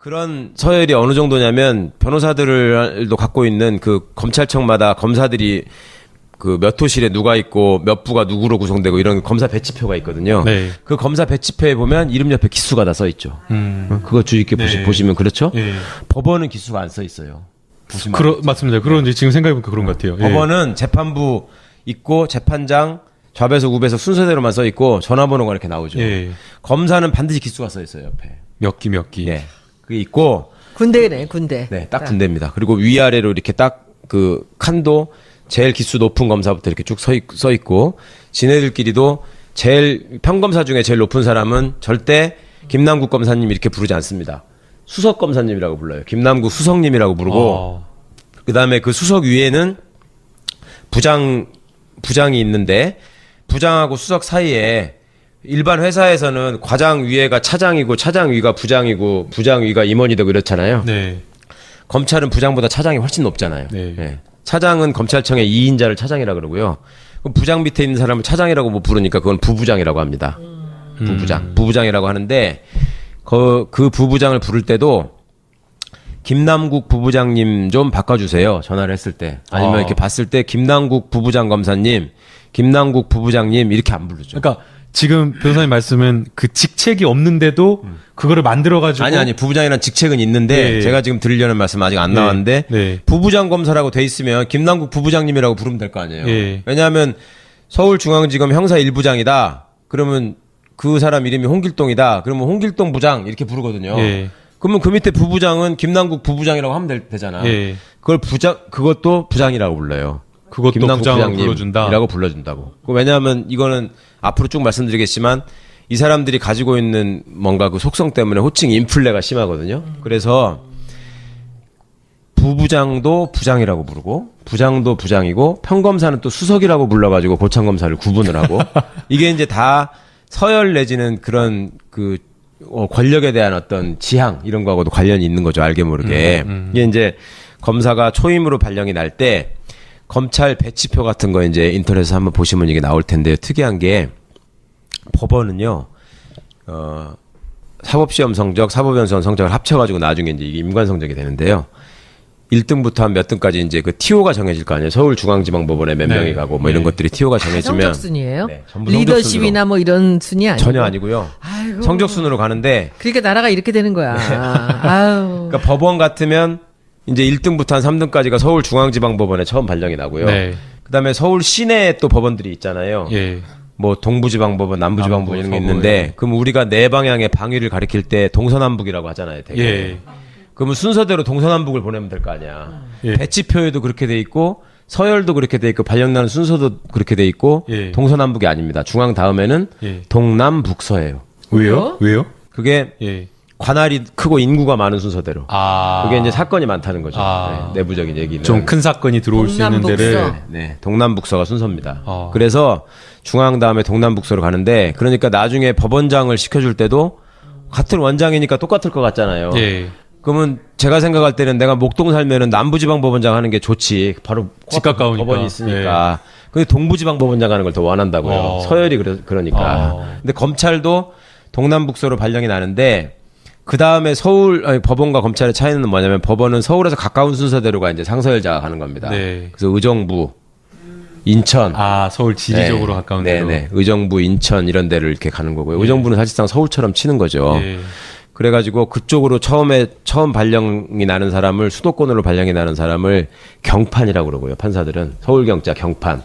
그런 서열이 어느 정도냐면 변호사들도 갖고 있는 그 검찰청마다 검사들이 그 몇 호실에 누가 있고 몇 부가 누구로 구성되고 이런 검사 배치표가 있거든요. 네. 그 검사 배치표에 보면 이름 옆에 기수가 다 써 있죠. 그거 주의 깊게 네. 보시면 그렇죠. 예. 법원은 기수가 안 써 있어요. 맞습니다. 그런지 지금 생각해보니까 그런 것 같아요. 예. 법원은 재판부 있고 재판장 좌배석 우배석 순서대로만 써 있고 전화번호가 이렇게 나오죠. 예. 검사는 반드시 기수가 써 있어요 옆에. 몇 기. 네. 그게 있고 군대네, 군대. 네, 딱 군대입니다. 그리고 위아래로 이렇게 딱 그 칸도 제일 기수 높은 검사부터 이렇게 쭉 써 있고 지네들끼리도 제일 평검사 중에 제일 높은 사람은 절대 김남국 검사님 이렇게 부르지 않습니다. 수석 검사님이라고 불러요. 김남국 수석님이라고 부르고 그다음에 그 수석 위에는 부장이 있는데 부장하고 수석 사이에 일반 회사에서는 과장 위에가 차장이고 차장 위가 부장이고 부장 위가 임원이 되고 이렇잖아요. 네. 검찰은 부장보다 차장이 훨씬 높잖아요. 네. 예. 차장은 검찰청의 2인자를 차장이라고 그러고요. 그럼 부장 밑에 있는 사람을 차장이라고 못 부르니까 그건 부부장이라고 합니다. 부부장이라고 하는데 그 부부장을 부를 때도 김남국 부부장님 좀 바꿔주세요. 전화를 했을 때 아니면 이렇게 봤을 때 김남국 부부장 검사님, 김남국 부부장님 이렇게 안 부르죠. 그러니까 지금 변호사님 말씀은 그 직책이 없는데도 그거를 만들어가지고 아니 부부장이라는 직책은 있는데 네. 제가 지금 드리려는 말씀 아직 안 네. 나왔는데 네. 부부장 검사라고 돼 있으면 김남국 부부장님이라고 부르면 될 거 아니에요. 네. 왜냐하면 서울중앙지검 형사 1부장이다. 그러면 그 사람 이름이 홍길동이다. 그러면 홍길동 부장 이렇게 부르거든요. 예. 그러면 그 밑에 부부장은 김남국 부부장이라고 하면 되잖아. 예. 그것도 부장이라고 불러요. 그것도 김남국 부장을 불러준다. 이라고 불러준다고. 왜냐하면 이거는 앞으로 쭉 말씀드리겠지만 이 사람들이 가지고 있는 뭔가 그 속성 때문에 호칭 인플레가 심하거든요. 그래서 부부장도 부장이라고 부르고 부장도 부장이고 평검사는 또 수석이라고 불러가지고 고참검사를 구분을 하고 이게 이제 다 서열 내지는 그런 그 권력에 대한 어떤 지향 이런 거하고도 관련이 있는 거죠. 알게 모르게. 이게 이제 검사가 초임으로 발령이 날 때 검찰 배치표 같은 거 이제 인터넷에서 한번 보시면 이게 나올 텐데요. 특이한 게 법원은요, 사법시험 성적, 사법연수원 성적을 합쳐가지고 나중에 이제 이게 임관 성적이 되는데요. 1등부터 한 몇 등까지 이제 그 TO가 정해질 거 아니에요. 서울중앙지방법원에 몇 명이 가고 뭐 이런 것들이 TO가 정해지면. 성적순이에요? 네, 전부 리더십이나 성적순으로. 뭐 이런 순이 아니고? 전혀 아니고요. 아이고. 성적순으로 가는데. 그러니까 나라가 이렇게 되는 거야. 아유. 그러니까 법원 같으면 이제 1등부터 한 3등까지가 서울중앙지방법원에 처음 발령이 나고요. 네. 그다음에 서울 시내에 또 법원들이 있잖아요. 예. 뭐 동부지방법원, 남부지방법원 이런 게 서부, 있는데 예. 그럼 우리가 네 방향의 방위를 가리킬 때 동서남북이라고 하잖아요. 되게. 예. 그러면 순서대로 동서남북을 보내면 될 거 아니야. 예. 배치표에도 그렇게 돼 있고 서열도 그렇게 돼 있고 발령나는 순서도 그렇게 돼 있고 예. 동서남북이 아닙니다. 중앙 다음에는 예. 동남북서예요. 왜요? 그게 예. 관할이 크고 인구가 많은 순서대로. 아. 그게 이제 사건이 많다는 거죠. 아. 네, 내부적인 얘기는. 좀 큰 사건이 들어올 수 있는 동남북서. 데를 네, 동남북서가 순서입니다. 어. 그래서 중앙 다음에 동남북서로 가는데 그러니까 나중에 법원장을 시켜줄 때도 같은 원장이니까 똑같을 것 같잖아요. 예. 그러면 제가 생각할 때는 내가 목동 살면은 남부지방법원장 하는 게 좋지. 바로 집 가까우니까. 법원이 있으니까. 근데 동부지방법원장 하는 걸 더 원한다고요. 서열이 그러니까. 근데 검찰도 동남북서로 발령이 나는데 그 다음에 법원과 검찰의 차이는 뭐냐면 법원은 서울에서 가까운 순서대로가 이제 상서열자가 가는 겁니다. 네. 그래서 의정부, 인천. 아, 서울 지리적으로 가까운 데로. 네네. 의정부, 인천 이런 데를 이렇게 가는 거고요. 의정부는 사실상 서울처럼 치는 거죠. 예. 그래가지고 그쪽으로 처음 발령이 나는 사람을 수도권으로 발령이 나는 사람을 경판이라고 그러고요. 판사들은 서울경자 경판.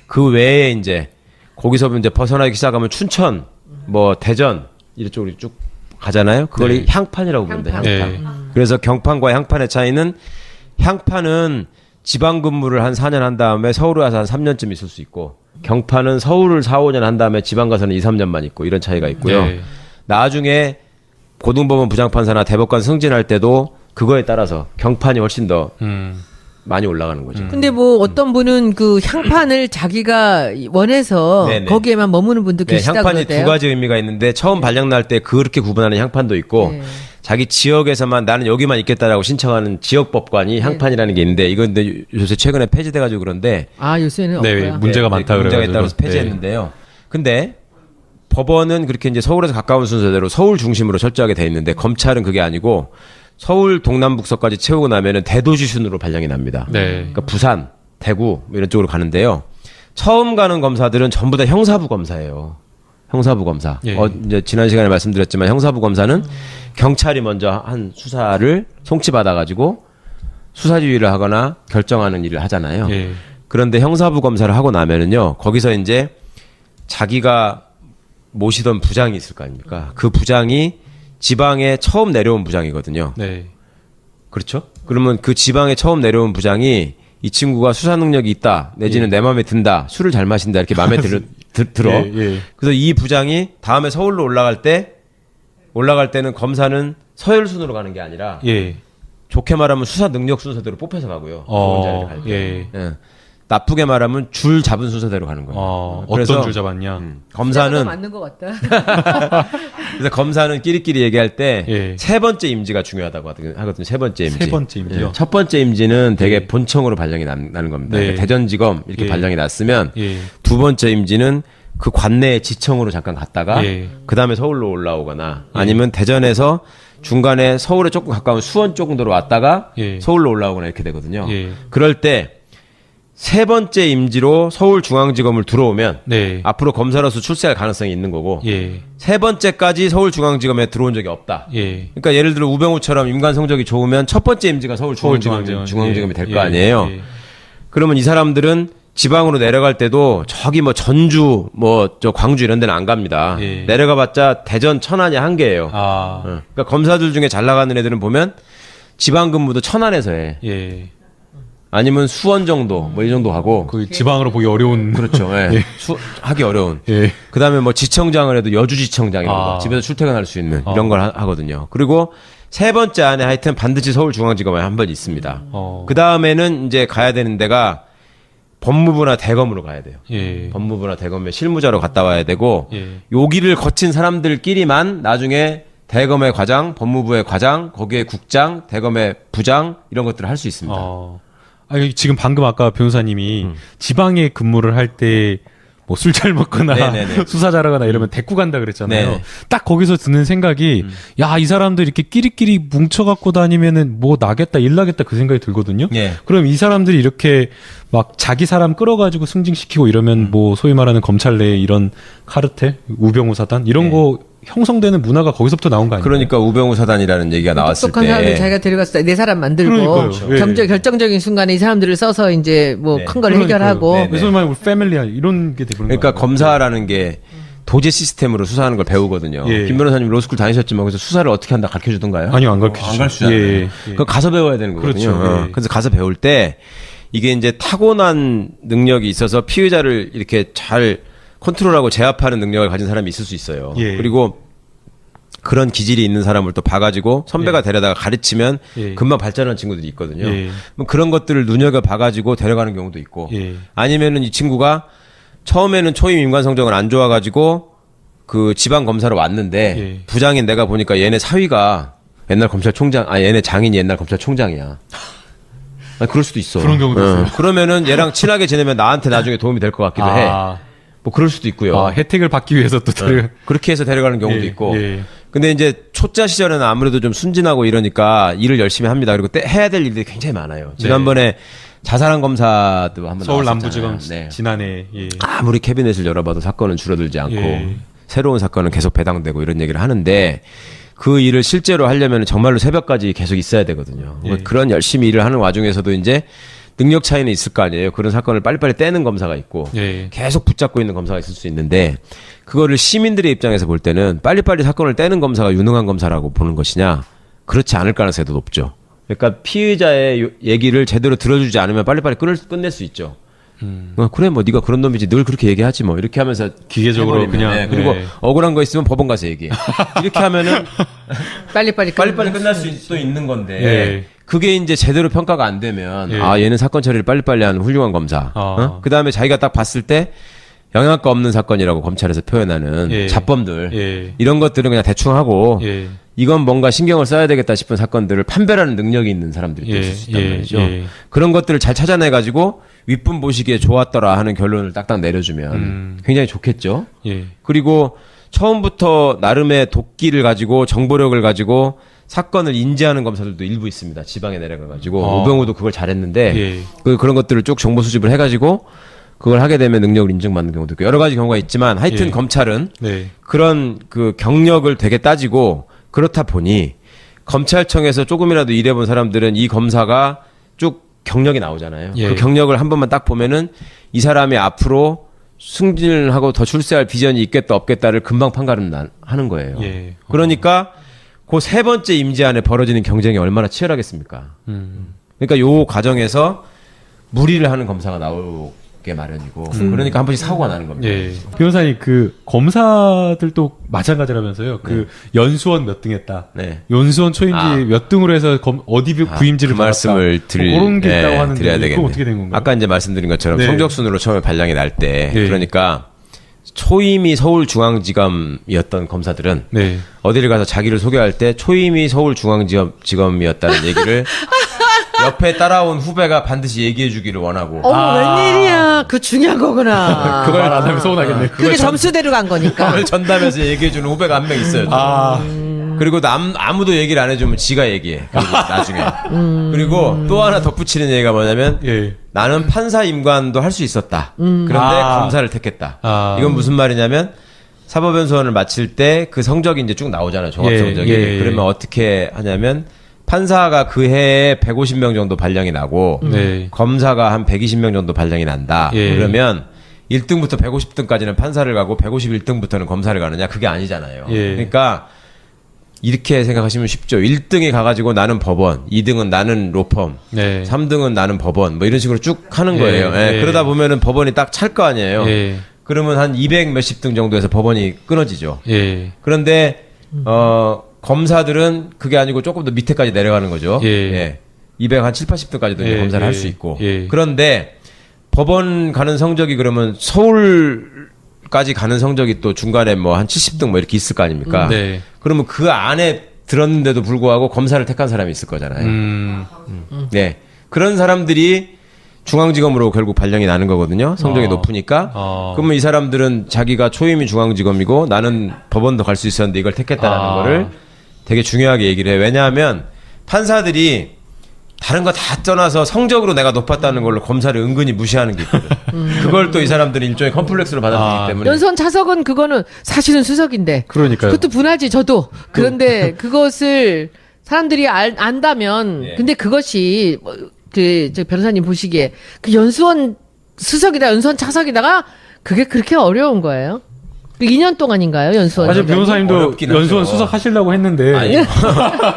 그 외에 이제 거기서 이제 벗어나기 시작하면 춘천, 뭐 대전 이쪽으로 쭉 가잖아요. 그걸 네. 향판이라고 부릅니다. 향판. 네. 그래서 경판과 향판의 차이는 향판은 지방 근무를 한 4년 한 다음에 서울에 와서 한 3년쯤 있을 수 있고 경판은 서울을 4, 5년 한 다음에 지방 가서는 2, 3년만 있고 이런 차이가 있고요. 네. 나중에 고등법원 부장판사나 대법관 승진할 때도 그거에 따라서 경판이 훨씬 더 많이 올라가는 거죠. 근데 뭐 어떤 분은 그 향판을 자기가 원해서 네네. 거기에만 머무는 분도 네, 계시다고 향판이 그러대요. 두 가지 의미가 있는데 처음 발령 날 때 그렇게 구분하는 향판도 있고 네. 자기 지역에서만 나는 여기만 있겠다라고 신청하는 지역법관이 향판이라는 게 있는데 이건 근데 요새 최근에 폐지돼가지고 그런데 아 요새는 네, 없고요. 문제가 많다 문제가 그래가지고. 있다고 해서 폐지했는데요. 근데 법원은 그렇게 이제 서울에서 가까운 순서대로 서울 중심으로 철저하게 돼 있는데 검찰은 그게 아니고 서울 동남북서까지 채우고 나면은 대도시 순으로 발령이 납니다. 네. 그러니까 부산, 대구 뭐 이런 쪽으로 가는데요. 처음 가는 검사들은 전부 다 형사부 검사예요. 형사부 검사. 예. 이제 지난 시간에 말씀드렸지만 형사부 검사는 경찰이 먼저 한 수사를 송치받아가지고 수사 지휘를 하거나 결정하는 일을 하잖아요. 예. 그런데 형사부 검사를 하고 나면은요, 거기서 이제 자기가 모시던 부장이 있을 거 아닙니까? 그 부장이 지방에 처음 내려온 부장이거든요. 네. 그렇죠? 그러면 그 지방에 처음 내려온 부장이 이 친구가 수사 능력이 있다, 내지는 내 마음에 든다, 술을 잘 마신다, 이렇게 마음에 들어. 예, 예. 그래서 이 부장이 다음에 서울로 올라갈 때는 검사는 서열순으로 가는 게 아니라 예. 좋게 말하면 수사 능력 순서대로 뽑혀서 가고요. 좋은 자리를 갈 때. 예. 예. 나쁘게 말하면 줄 잡은 순서대로 가는 거예요. 어떤 줄 잡았냐? 검사는 검사는 맞는 것 같다. 그래서 검사는 끼리끼리 얘기할 때 예. 세 번째 임지가 중요하다고 하거든요. 세 번째 임지. 세 번째 임지요? 예. 첫 번째 임지는 되게 예. 본청으로 발령이 나는 겁니다. 네. 그러니까 대전지검 이렇게 예. 발령이 났으면 예. 두 번째 임지는 그 관내의 지청으로 잠깐 갔다가 예. 그 다음에 서울로 올라오거나 아니면 대전에서 중간에 서울에 조금 가까운 수원 쪽 정도로 왔다가 예. 서울로 올라오거나 이렇게 되거든요. 예. 그럴 때 세 번째 임지로 서울중앙지검을 들어오면 네. 앞으로 검사로서 출세할 가능성이 있는 거고 예. 세 번째까지 서울중앙지검에 들어온 적이 없다. 예. 그러니까 예를 들어 우병우처럼 임관 성적이 좋으면 첫 번째 임지가 서울중앙지검이 될 거 아니에요. 예. 그러면 이 사람들은 지방으로 내려갈 때도 저기 뭐 전주 뭐 저 광주 이런 데는 안 갑니다. 예. 내려가봤자 대전 천안이 한계예요. 아. 그러니까 검사들 중에 잘 나가는 애들은 보면 지방 근무도 천안에서 해. 예. 아니면 수원 정도 뭐 이 정도 하고 그 지방으로 보기 어려운. 그렇죠. 예. 예. 하기 어려운. 예. 그다음에 뭐 지청장을 해도 여주지청장 이런 아. 거 집에서 출퇴근할 수 있는 이런 걸 하거든요. 그리고 세 번째 안에 하여튼 반드시 서울중앙지검에 한 번 있습니다. 그 다음에는 이제 가야 되는 데가 법무부나 대검으로 가야 돼요. 예. 법무부나 대검에 실무자로 갔다 와야 되고 예. 요 길을 거친 사람들끼리만 나중에 대검의 과장, 법무부의 과장, 거기에 국장, 대검의 부장 이런 것들을 할 수 있습니다. 아니, 지금 방금 아까 변호사님이 지방에 근무를 할 때 뭐 술 잘 먹거나 네네네. 수사 잘하거나 이러면 데리고 간다 그랬잖아요. 네. 딱 거기서 드는 생각이 야, 이 사람들 이렇게 끼리끼리 뭉쳐갖고 다니면은 뭐 나겠다, 일 나겠다 그 생각이 들거든요. 예. 그럼 이 사람들이 이렇게 막 자기 사람 끌어가지고 승진시키고 이러면 뭐 소위 말하는 검찰 내에 이런 카르텔, 우병우 사단 이런 거 형성되는 문화가 거기서부터 나온 거 아니에요? 그러니까 우병우 사단이라는 얘기가 나왔을 똑똑한 때 사람들 자기가 데려갔을 때 내 사람 만들고 그러니까요. 예. 결정적인 순간에 이 사람들을 써서 이제 뭐 네. 큰 걸 그러니까요. 해결하고 네, 네. 그래서 말고 패밀리아 이런 게 되는 그러니까 거예요. 검사라는 게 도제 시스템으로 수사하는 걸 배우거든요. 예. 김 변호사님 로스쿨 다니셨지만 거기서 수사를 어떻게 한다 가르쳐 주던가요? 아니요, 안 가르쳐 안 가르치잖아요. 예, 예. 그거 가서 배워야 되는 거거든요. 그렇죠. 예. 그래서 가서 배울 때 이게 이제 타고난 능력이 있어서 피의자를 이렇게 잘 컨트롤하고 제압하는 능력을 가진 사람이 있을 수 있어요. 예. 그리고 그런 기질이 있는 사람을 또 봐가지고 선배가 데려다가 가르치면 예. 금방 발전하는 친구들이 있거든요. 예. 그럼 그런 것들을 눈여겨 봐가지고 데려가는 경우도 있고 예. 아니면은 이 친구가 처음에는 초임 임관 성적은 안 좋아가지고 그 지방 검사로 왔는데 예. 부장인 내가 보니까 얘네 사위가 옛날 검찰총장, 얘네 장인이 옛날 검찰총장이야. 그럴 수도 있어. 그런 경우도 있어요. 그러면은 얘랑 친하게 지내면 나한테 나중에 도움이 될 것 같기도 해. 뭐 그럴 수도 있고요. 혜택을 받기 위해서 또 그렇게 해서 데려가는 경우도 예, 있고. 예. 근데 이제 초짜 시절에는 아무래도 좀 순진하고 이러니까 일을 열심히 합니다. 그리고 해야 될 일들이 굉장히 많아요. 지난번에 자살한 검사도 한번 서울 나왔었잖아요. 남부지검 네. 지난해 예. 아무리 캐비넷을 열어봐도 사건은 줄어들지 않고 예. 새로운 사건은 계속 배당되고 이런 얘기를 하는데 그 일을 실제로 하려면 정말로 새벽까지 계속 있어야 되거든요. 예. 그런 열심히 일을 하는 와중에서도 이제 능력 차이는 있을 거 아니에요. 그런 사건을 빨리빨리 떼는 검사가 있고 예. 계속 붙잡고 있는 검사가 있을 수 있는데 그거를 시민들의 입장에서 볼 때는 빨리빨리 사건을 떼는 검사가 유능한 검사라고 보는 것이냐 그렇지 않을 가능성이 더 높죠. 그러니까 피의자의 얘기를 제대로 들어주지 않으면 빨리빨리 끝낼 수 있죠. 그래 뭐 네가 그런 놈이지 늘 그렇게 얘기하지 뭐 이렇게 하면서 기계적으로 해버리면, 그냥, 네, 그리고 네. 억울한 거 있으면 법원 가서 얘기해. 이렇게 하면은 빨리빨리 끝날 수도 있는 건데 예. 그게 이제 제대로 평가가 안 되면 예. 얘는 사건 처리를 빨리빨리 하는 훌륭한 검사. 아. 그다음에 자기가 딱 봤을 때 영향가 없는 사건이라고 검찰에서 표현하는 예. 잡범들 예. 이런 것들은 그냥 대충 하고 예. 이건 뭔가 신경을 써야 되겠다 싶은 사건들을 판별하는 능력이 있는 사람들이 예. 있을 수 있단 예. 말이죠. 예. 그런 것들을 잘 찾아내가지고 윗분 보시기에 좋았더라 하는 결론을 딱딱 내려주면 굉장히 좋겠죠. 예. 그리고 처음부터 나름의 도끼를 가지고 정보력을 가지고 사건을 인지하는 검사들도 일부 있습니다. 지방에 내려가가지고 어. 우병우도 그걸 잘했는데 예. 그런 것들을 쭉 정보 수집을 해가지고 그걸 하게 되면 능력을 인정받는 경우도 있고 여러 가지 경우가 있지만 하여튼 예. 검찰은 네. 그런 그 경력을 되게 따지고 그렇다 보니 검찰청에서 조금이라도 일해본 사람들은 이 검사가 쭉 경력이 나오잖아요. 예. 그 경력을 한 번만 딱 보면은 이 사람이 앞으로 승진하고 더 출세할 비전이 있겠다 없겠다를 금방 판가름하는 거예요. 예. 그러니까 그 세 번째 임기 안에 벌어지는 경쟁이 얼마나 치열하겠습니까? 그러니까 요 과정에서 무리를 하는 검사가 나오게 마련이고 그러니까 한 번씩 사고가 나는 겁니다. 예. 변호사님 그 검사들도 마찬가지라면서요. 그 연수원 몇 등 했다. 네. 연수원 초임지 몇 등으로 해서 어디 부임지를 그 말씀을 드릴 그런 게 있다고 하는데 드려야 그건 되겠네. 어떻게 된 건가요? 아까 이제 말씀드린 것처럼 네. 성적순으로 처음에 발령이 날 때 네. 그러니까 초임이 서울중앙지검이었던 검사들은 네. 어디를 가서 자기를 소개할 때 초임이 서울중앙지검이었다는 얘기를 옆에 따라온 후배가 반드시 얘기해 주기를 원하고 어머 웬일이야. 그 중요한 거구나. 그걸 안 하면 서운하겠네. 그게 점수대로 간 거니까. 그걸 전담해서 얘기해 주는 후배가 한 명 있어요. 그리고 아무도 얘기를 안 해주면 지가 얘기해. 그리고 나중에. 그리고 또 하나 덧붙이는 얘기가 뭐냐면 예. 나는 판사 임관도 할 수 있었다. 그런데 검사를 택했다. 이건 무슨 말이냐면 사법연수원을 마칠 때 그 성적이 이제 쭉 나오잖아요. 종합성적이. 예. 그러면 어떻게 하냐면 판사가 그 해에 150명 정도 발령이 나고 네. 검사가 한 120명 정도 발령이 난다. 예. 그러면 1등부터 150등까지는 판사를 가고 151등부터는 검사를 가느냐? 그게 아니잖아요. 예. 그러니까 이렇게 생각하시면 쉽죠. 1등이 가가지고 나는 법원, 2등은 나는 로펌, 네. 3등은 나는 법원, 뭐 이런 식으로 쭉 하는 거예요. 예. 예. 그러다 보면은 법원이 딱 찰 거 아니에요. 예. 그러면 한 200 몇십 등 정도에서 법원이 끊어지죠. 예. 그런데 검사들은 그게 아니고 조금 더 밑에까지 내려가는 거죠. 예. 200 한 7, 80등까지도 예. 검사를 할 수 예. 있고. 예. 그런데 법원 가는 성적이 그러면 서울까지 가는 성적이 또 중간에 뭐 한 70등 뭐 이렇게 있을 거 아닙니까? 네. 그러면 그 안에 들었는데도 불구하고 검사를 택한 사람이 있을 거잖아요. 네. 그런 사람들이 중앙지검으로 결국 발령이 나는 거거든요. 성적이 높으니까. 그러면 이 사람들은 자기가 초임이 중앙지검이고 나는 법원도 갈 수 있었는데 이걸 택했다라는 거를 되게 중요하게 얘기를 해요. 왜냐하면 판사들이 다른 거 다 떠나서 성적으로 내가 높았다는 걸로 검사를 은근히 무시하는 게 있거든. 그걸 또 이 사람들이 일종의 컴플렉스로 받아들이기 때문에. 연수원 차석은 그거는 사실은 수석인데. 그러니까요. 그것도 분하지 저도. 그런데 그것을 사람들이 안다면 예. 근데 그것이 저 변호사님 보시기에 그 연수원 수석이다 연수원 차석이다가 그게 그렇게 어려운 거예요? 그 2년 동안인가요 연수원? 사실 변호사님도 어렵긴 연수원 하죠. 수석 하시려고 했는데 아니,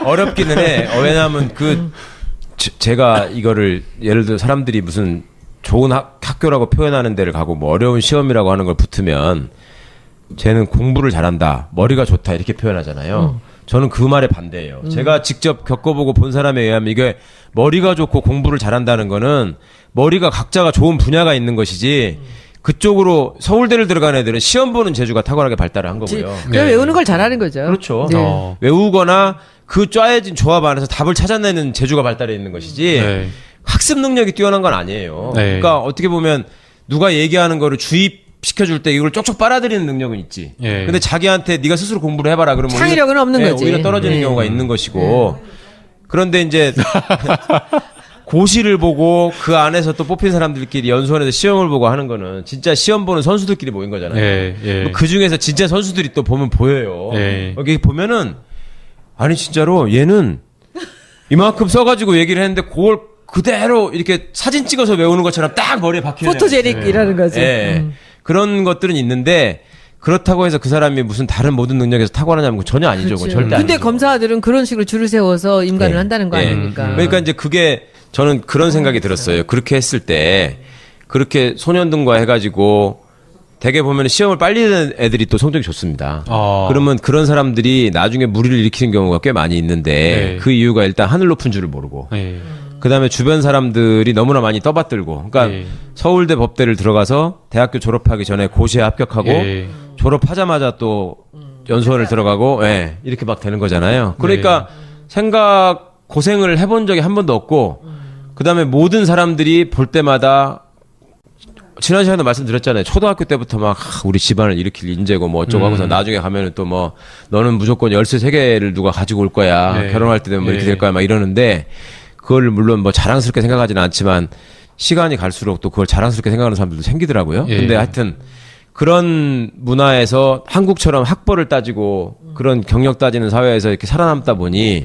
어렵기는 해. 왜냐하면 제가 이거를 예를 들어 사람들이 무슨 좋은 학교라고 표현하는 데를 가고 뭐 어려운 시험이라고 하는 걸 붙으면 쟤는 공부를 잘한다, 머리가 좋다 이렇게 표현하잖아요. 저는 그 말에 반대예요. 제가 직접 겪어보고 본 사람에 의하면 이게 머리가 좋고 공부를 잘한다는 거는 머리가 각자가 좋은 분야가 있는 것이지 그쪽으로 서울대를 들어간 애들은 시험 보는 재주가 탁월하게 발달을 한 거고요. 그냥 외우는 걸 잘하는 거죠. 그렇죠. 네. 외우거나 그 짜여진 조합 안에서 답을 찾아내는 재주가 발달해 있는 것이지 네. 학습 능력이 뛰어난 건 아니에요. 네. 그러니까 어떻게 보면 누가 얘기하는 거를 주입시켜줄 때 이걸 쪽쪽 빨아들이는 능력은 있지. 예. 근데 자기한테 네가 스스로 공부를 해봐라 그러면 창의력은 없는 거지. 오히려 떨어지는 네. 경우가 있는 것이고. 그런데 이제 고시를 보고 그 안에서 또 뽑힌 사람들끼리 연수원에서 시험을 보고 하는 거는 진짜 시험 보는 선수들끼리 모인 거잖아요. 예, 예. 그 중에서 진짜 선수들이 또 보면 보여요. 예. 여기 보면은 아니 진짜로 얘는 이만큼 써가지고 얘기를 했는데 그걸 그대로 이렇게 사진 찍어서 외우는 것처럼 딱 머리에 박혀요. 포토제닉이라는 거지. 예. 그런 것들은 있는데 그렇다고 해서 그 사람이 무슨 다른 모든 능력에서 탁월하냐면 그건 전혀 아니죠. 그건 절대 근데 아니죠. 검사들은 그런 식으로 줄을 세워서 임관을 예. 한다는 거 예. 아닙니까? 그러니까 이제 그게 저는 그런 생각이 들었어요. 그렇게 했을 때 그렇게 소년등과 해가지고 대개 보면 시험을 빨리 내는 애들이 또 성적이 좋습니다. 그러면 그런 사람들이 나중에 무리를 일으키는 경우가 꽤 많이 있는데 네. 그 이유가 일단 하늘 높은 줄을 모르고 예. 그다음에 주변 사람들이 너무나 많이 떠받들고 그러니까 네. 서울대 법대를 들어가서 대학교 졸업하기 전에 고시에 합격하고 예. 졸업하자마자 또 연수원을 들어가고 예, 이렇게 막 되는 거잖아요. 그러니까 생각 고생을 해본 적이 한 번도 없고 그다음에 모든 사람들이 볼 때마다 지난 시간에 말씀드렸잖아요. 초등학교 때부터 막 우리 집안을 일으킬 인재고 뭐 어쩌고 하고서 나중에 가면은 또 뭐 너는 무조건 열쇠 3개를 누가 가지고 올 거야. 네. 결혼할 때 되면 뭐 이렇게 네. 될 거야. 막 이러는데 그걸 물론 뭐 자랑스럽게 생각하지는 않지만 시간이 갈수록 또 그걸 자랑스럽게 생각하는 사람들도 생기더라고요. 예. 근데 하여튼 그런 문화에서 한국처럼 학벌을 따지고 그런 경력 따지는 사회에서 이렇게 살아남다 보니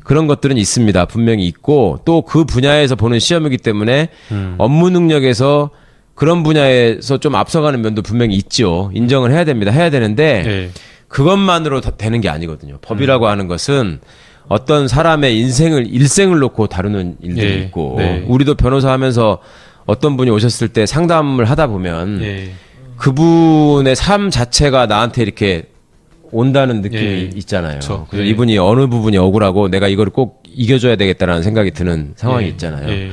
그런 것들은 있습니다. 분명히 있고 또 그 분야에서 보는 시험이기 때문에 업무 능력에서 그런 분야에서 좀 앞서가는 면도 분명히 있죠. 인정을 해야 됩니다. 해야 되는데 예. 그것만으로 되는 게 아니거든요. 법이라고 하는 것은 어떤 사람의 일생을 놓고 다루는 일들이 예. 있고 네. 우리도 변호사 하면서 어떤 분이 오셨을 때 상담을 하다 보면 예. 그분의 삶 자체가 나한테 이렇게 온다는 느낌이 예. 있잖아요. 그쵸. 그래서 예. 이분이 어느 부분이 억울하고 내가 이거를 꼭 이겨줘야 되겠다라는 생각이 드는 상황이 예. 있잖아요. 예.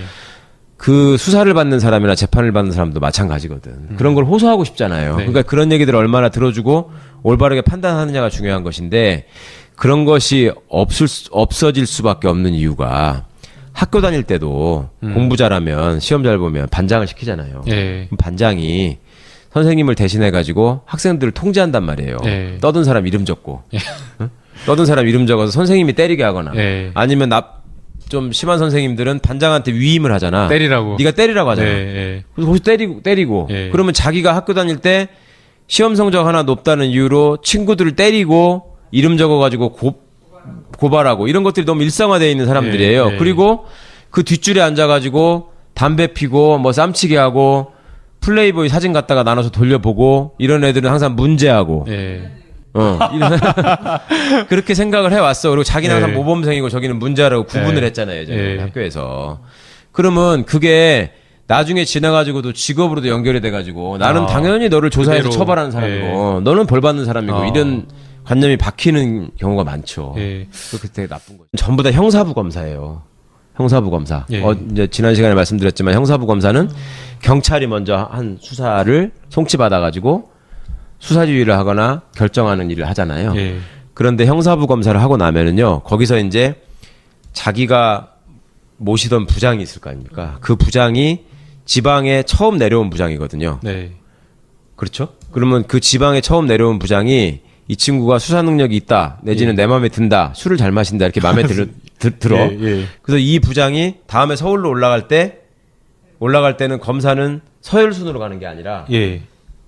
그 수사를 받는 사람이나 재판을 받는 사람도 마찬가지거든. 그런 걸 호소하고 싶잖아요. 네. 그러니까 그런 얘기들을 얼마나 들어주고 올바르게 판단하느냐가 중요한 것인데 그런 것이 없어질 수밖에 없는 이유가 학교 다닐 때도 공부 잘하면 시험 잘 보면 반장을 시키잖아요. 예. 그럼 반장이 선생님을 대신해가지고 학생들을 통제한단 말이에요. 예. 떠든 사람 이름 적고. 응? 떠든 사람 이름 적어서 선생님이 때리게 하거나 예. 아니면 좀 심한 선생님들은 반장한테 위임을 하잖아. 때리라고. 네가 때리라고 하잖아. 예. 예. 그래서 거기서 때리고. 예. 그러면 자기가 학교 다닐 때 시험 성적 하나 높다는 이유로 친구들을 때리고 이름 적어가지고 고발하고 이런 것들이 너무 일상화되어 있는 사람들이에요. 예. 그리고 그 뒷줄에 앉아가지고 담배 피고 뭐 쌈치게 하고 플레이보이 사진 갖다가 나눠서 돌려보고 이런 애들은 항상 문제하고 예. 그렇게 생각을 해왔어. 그리고 자기는 항상 예. 모범생이고 저기는 문제라고 구분을 예. 했잖아요. 예전에 예. 학교에서. 그러면 그게 나중에 지나가지고도 직업으로도 연결이 돼가지고 나는 당연히 너를 조사해서 그대로. 처벌하는 사람이고 너는 벌 받는 사람이고 이런 관념이 박히는 경우가 많죠. 예. 그렇게 되게 나쁜 거죠. 전부 다 형사부 검사예요. 형사부 검사. 예. 이제 지난 시간에 말씀드렸지만 형사부 검사는 경찰이 먼저 한 수사를 송치받아가지고 수사 지휘를 하거나 결정하는 일을 하잖아요. 예. 그런데 형사부 검사를 하고 나면은요, 거기서 이제 자기가 모시던 부장이 있을 거 아닙니까? 그 부장이 지방에 처음 내려온 부장이거든요. 네. 그렇죠? 그러면 그 지방에 처음 내려온 부장이 이 친구가 수사 능력이 있다, 내지는 내 마음에 든다, 술을 잘 마신다, 이렇게 마음에 들어. 예, 예. 그래서 이 부장이 다음에 서울로 올라갈 때는 검사는 서열순으로 가는 게 아니라 예.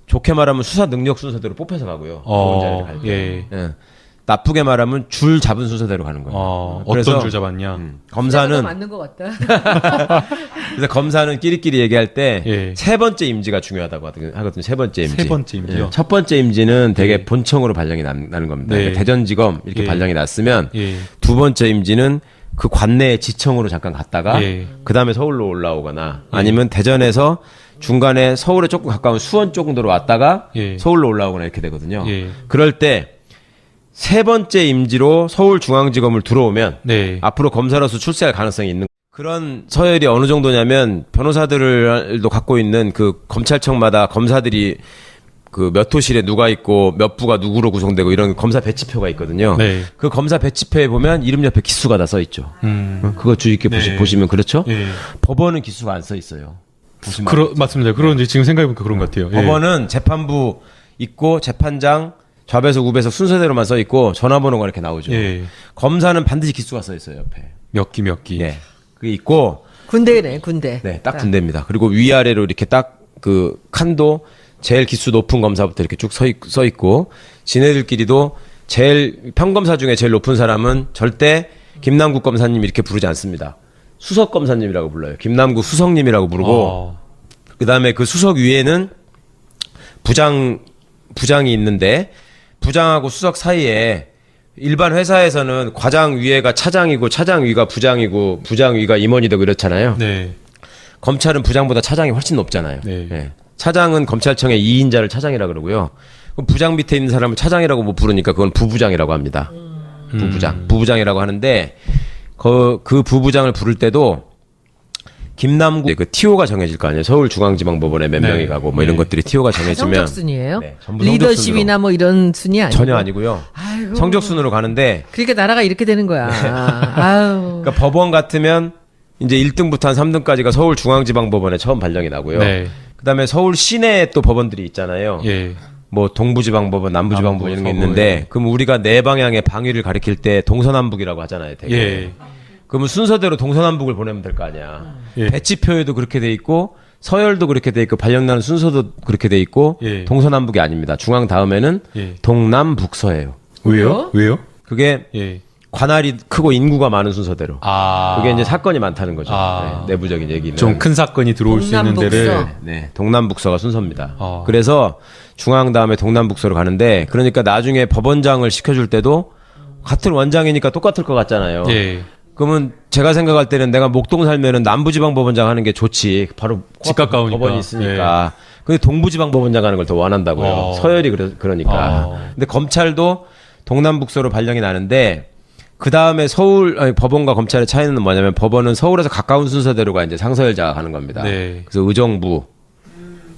좋게 말하면 수사 능력 순서대로 뽑혀서 가고요. 좋은 자리를 갈 때. 예. 예. 나쁘게 말하면 줄 잡은 순서대로 가는 거예요. 그래서 어떤 줄 잡았냐? 검사는 맞는 것 같다. 그래서 검사는 끼리끼리 얘기할 때 예. 세 번째 임지가 중요하다고 하거든요. 세 번째 임지. 세 번째 임지요? 예. 첫 번째 임지는 되게 본청으로 발령이 나는 겁니다. 네. 그러니까 대전지검 이렇게 예. 발령이 났으면 예. 두 번째 임지는 그 관내의 지청으로 잠깐 갔다가 예. 그 다음에 서울로 올라오거나 아니면 대전에서 중간에 서울에 조금 가까운 수원 정도로 왔다가 예. 서울로 올라오거나 이렇게 되거든요. 예. 그럴 때 세 번째 임지로 서울중앙지검을 들어오면 네. 앞으로 검사로서 출세할 가능성이 있는 그런 서열이 어느 정도냐면 변호사들도 갖고 있는 그 검찰청마다 검사들이 그 몇 호실에 누가 있고 몇 부가 누구로 구성되고 이런 검사 배치표가 있거든요. 네. 그 검사 배치표에 보면 이름 옆에 기수가 다 써 있죠. 그거 주의 깊게 네. 보시면 그렇죠. 예. 법원은 기수가 안 써 있어요. 보시면 맞습니다. 그런지 지금 생각해보니까 그런 것 같아요. 예. 법원은 재판부 있고 재판장 좌배석 우배석 순서대로만 써 있고 전화번호가 이렇게 나오죠. 예. 검사는 반드시 기수가 써 있어요 옆에. 몇 기. 예. 그게 있고 군대네, 군대. 네, 딱 군대입니다. 그리고 위아래로 이렇게 딱 그 칸도 제일 기수 높은 검사부터 이렇게 쭉 서 있고 지네들끼리도 제일 평검사 중에 제일 높은 사람은 절대 김남국 검사님 이렇게 부르지 않습니다. 수석 검사님이라고 불러요. 김남국 수석님이라고 부르고 그다음에 그 수석 위에는 부장이 있는데 부장하고 수석 사이에 일반 회사에서는 과장 위에가 차장이고 차장 위가 부장이고 부장 위가 임원이 되고 이렇잖아요. 네. 검찰은 부장보다 차장이 훨씬 높잖아요. 네. 예. 차장은 검찰청의 2인자를 차장이라 그러고요. 그럼 부장 밑에 있는 사람을 차장이라고 못 부르니까 그건 부부장이라고 합니다. 부부장이라고 하는데 그 부부장을 부를 때도 김남국 그 TO가 정해질 거 아니에요. 서울중앙지방법원에 몇 네. 명이 가고 뭐 이런 네. 것들이 TO가 정해지면 성적 순이에요? 네, 전부 리더십이나 뭐 이런 순이 아니고 전혀 아니고요. 아이고. 성적 순으로 가는데 그러니까 나라가 이렇게 되는 거야. 아유. 그러니까 법원 같으면 이제 1등부터 한 3등까지가 서울중앙지방법원에 처음 발령이 나고요. 네. 그다음에 서울 시내에 또 법원들이 있잖아요. 예. 뭐 동부지방법원, 남부지방법원 이런 게 서부, 있는데 예. 그럼 우리가 네 방향의 방위를 가리킬 때 동서남북이라고 하잖아요. 되게. 예. 그러면 순서대로 동서남북을 보내면 될 거 아니야. 예. 배치표에도 그렇게 돼 있고 서열도 그렇게 돼 있고 발령나는 순서도 그렇게 돼 있고 예. 동서남북이 아닙니다. 중앙 다음에는 예. 동남북서예요. 왜요? 왜요? 그게 예. 관할이 크고 인구가 많은 순서대로. 아. 그게 이제 사건이 많다는 거죠. 아. 네, 내부적인 얘기는. 좀 큰 사건이 들어올 수 있는 동남북서. 데를 네, 동남북서가 순서입니다. 아. 그래서 중앙 다음에 동남북서로 가는데 그러니까 나중에 법원장을 시켜줄 때도 같은 원장이니까 똑같을 것 같잖아요. 예. 그러면 제가 생각할 때는 내가 목동 살면은 남부지방법원장 하는 게 좋지. 바로 집 가까우니까. 법원이 있으니까. 근데 동부지방법원장 하는 걸 더 원한다고요. 서열이 그러니까. 근데 검찰도 동남북서로 발령이 나는데 그 다음에 법원과 검찰의 차이는 뭐냐면 법원은 서울에서 가까운 순서대로가 이제 상서열자가 가는 겁니다. 네. 그래서 의정부,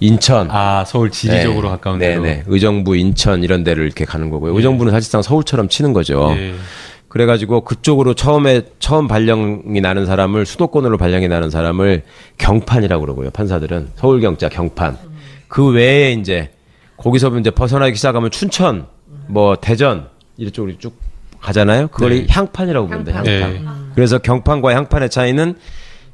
인천. 아, 서울 지리적으로 가까운 데로. 네네. 의정부, 인천 이런 데를 이렇게 가는 거고요. 의정부는 사실상 서울처럼 치는 거죠. 예. 그래가지고 그쪽으로 처음 발령이 나는 사람을 수도권으로 발령이 나는 사람을 경판이라고 그러고요. 판사들은 서울경자 경판. 그 외에 이제 거기서 이제 벗어나기 시작하면 춘천, 뭐 대전 이쪽으로 쭉 가잖아요. 그걸 네. 향판이라고 부른다. 향판. 네. 그래서 경판과 향판의 차이는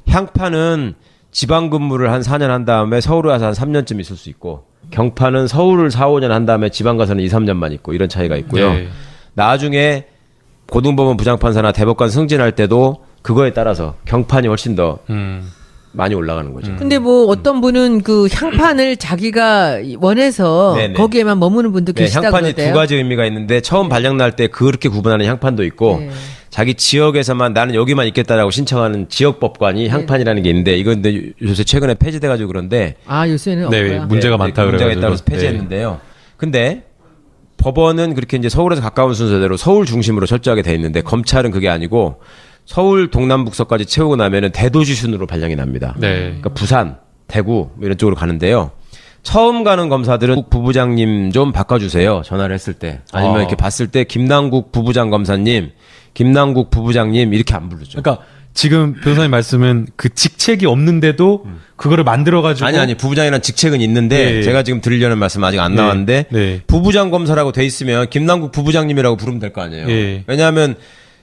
향판은 지방 근무를 한 4년 한 다음에 서울에 와서 한 3년쯤 있을 수 있고 경판은 서울을 4, 5년 한 다음에 지방 가서는 2, 3년만 있고 이런 차이가 있고요. 네. 나중에 고등법원 부장판사나 대법관 승진할 때도 그거에 따라서 경판이 훨씬 더 많이 올라가는 거죠. 근데 뭐 어떤 분은 그 향판을 자기가 원해서 네네. 거기에만 머무는 분도 네, 계시다고 향판이 그러대요. 두 가지 의미가 있는데 처음 발령 날 때 그렇게 구분하는 향판도 있고 네. 자기 지역에서만 나는 여기만 있겠다라고 신청하는 지역법관이 향판이라는 게 있는데 이건 근데 요새 최근에 폐지돼가지고 그런데 아 요새는 네, 없고요. 문제가 많다 문제가 그래가지고. 있다고 해서 폐지했는데요. 근데 법원은 그렇게 이제 서울에서 가까운 순서대로 서울 중심으로 철저하게 돼 있는데 검찰은 그게 아니고 서울 동남북서까지 채우고 나면은 대도시 순으로 발령이 납니다. 네. 그러니까 부산, 대구 뭐 이런 쪽으로 가는데요. 처음 가는 검사들은 부부장님 좀 바꿔주세요. 전화를 했을 때 아니면 이렇게 봤을 때 김남국 부부장 검사님, 김남국 부부장님 이렇게 안 부르죠. 그러니까 지금 변호사님 말씀은 그 직책이 없는데도 그거를 만들어가지고. 아니 부부장이라는 직책은 있는데 네. 제가 지금 드리려는 말씀 아직 안 네. 나왔는데 네. 부부장 검사라고 돼 있으면 김남국 부부장님이라고 부르면 될 거 아니에요. 네. 왜냐하면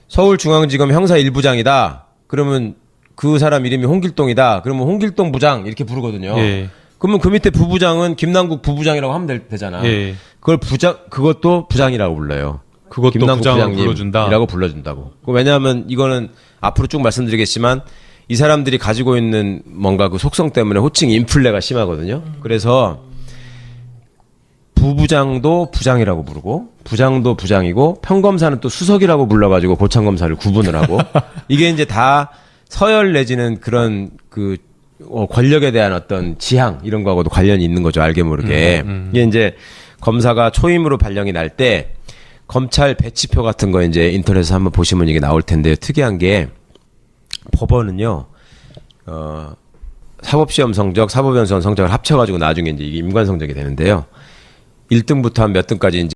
서울중앙지검 형사 1부장이다. 그러면 그 사람 이름이 홍길동이다. 그러면 홍길동 부장 이렇게 부르거든요. 예. 그러면 그 밑에 부부장은 김남국 부부장이라고 하면 되잖아. 예. 그것도 부장이라고 불러요. 그것도 김남국 부장으로 불러준다. 부장님이라고 불러준다고. 왜냐하면 이거는 앞으로 쭉 말씀드리겠지만 이 사람들이 가지고 있는 뭔가 그 속성 때문에 호칭 인플레가 심하거든요. 그래서 부부장도 부장이라고 부르고 부장도 부장이고 평검사는 또 수석이라고 불러가지고 고창검사를 구분을 하고 이게 이제 다 서열 내지는 그런 그 권력에 대한 어떤 지향 이런 거하고도 관련이 있는 거죠. 알게 모르게. 이게 이제 검사가 초임으로 발령이 날 때 검찰 배치표 같은 거 이제 인터넷에서 한번 보시면 이게 나올 텐데요. 특이한 게 법원은요. 사법시험 성적, 사법연수원 성적을 합쳐가지고 나중에 이제 이게 임관 성적이 되는데요. 1등부터 한 몇 등까지 이제